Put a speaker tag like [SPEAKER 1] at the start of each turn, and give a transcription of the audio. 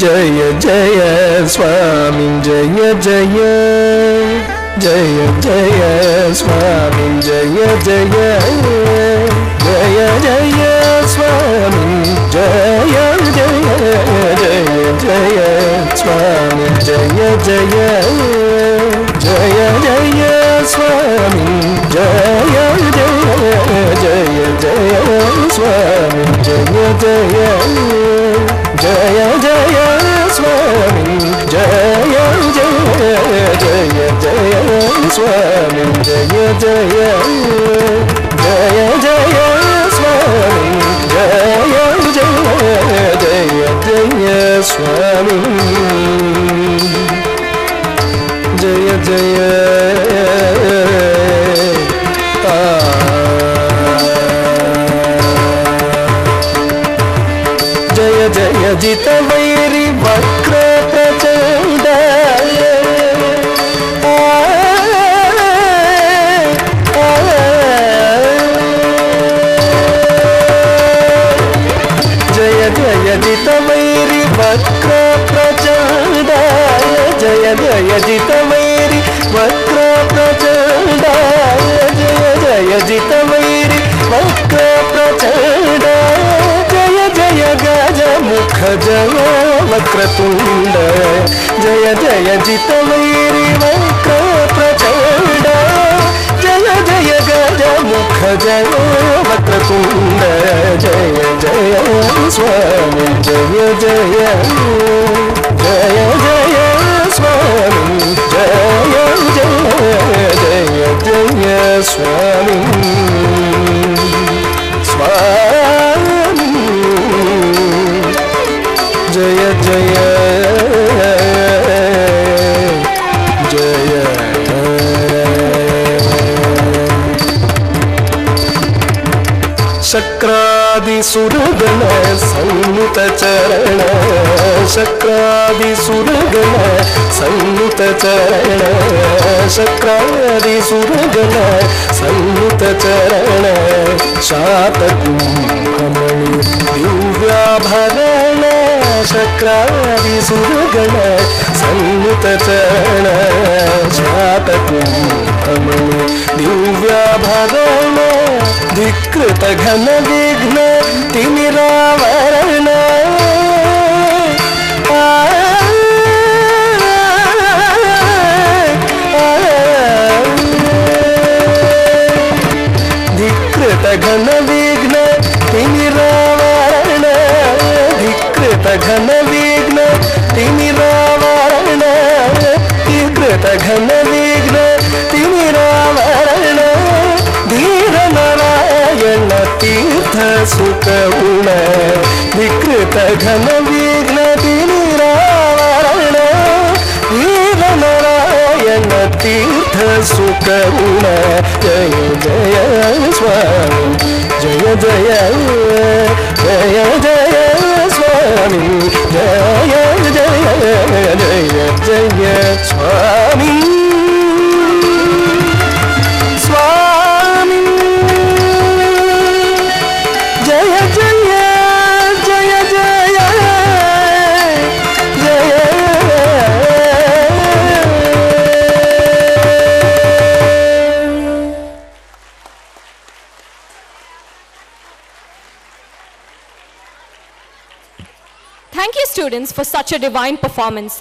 [SPEAKER 1] జయ జయ స్వామి జయ జయ జయ జయ స్వామి జయ జయ జయ జయ స్వామి జయ జయ జయ జయ స్వామి జయ జయ జయ జయ స్వామి జయ జయ జయ జయ స్వామి జయ జయ జయ జయ స్వామి జయ జయ జయ జయ స్వామి జయ జయ జయ జయ స్వామి జయ జయ జయ స్వామి జయ జయ జయ జయ జిత వైరి వక్ర ప్రచండ జయ జయ జిత వైరి వక్ర ప్రచండ జయ జయ జిత వైరి వక్ర ప్రచండ జయ జయ జిత వైరి వక్ర ప్రచండ జయ జయ గజ ముఖ జయ వక్రతుండ జయ జయ జిత వైరి వక్ర ప్రచండ జయ జయ గజ ముఖ జయ వక్రతుండ జయ జయ స్వామి జయ జయ జయ జయ స్వామి జయ జయ జయ జయ స్వామి స్వామి జయ జయ జయ శక్రాది సురగణ సన్నుత చరణ శక్రాది సురగణ సన్నుత చరణ శక్రాది సురగణ సన్నుత చరణ శాతకుంభమణి దివ్యాభరణ శక్రాది సురగణ సన్నుత చరణ శాతకుంభమణి దివ్యాభరణ ధికృత ఘన విఘ్న తిమిరావరణ ధికృత ఘన విఘ్న తిమిరావరణ ధికృత ఘన విఘ్న తిమిరావరణ ధికృత ఘన విఘ్న తిమిరావరణ ధీర నారాయణ తీర్థ సుఖగుణ వికృత ఘన విఘ్న తిమిరావరణ ధీర నారాయణ తీర్థ సుఖగుణ జయ జయ స్వామి జయ జయ జయ జయ స్వామి జయ జయ జయ జయ స్వామి స్వామి జయ జయ జయ జయ జయ
[SPEAKER 2] Thank you, students, for such a divine performance.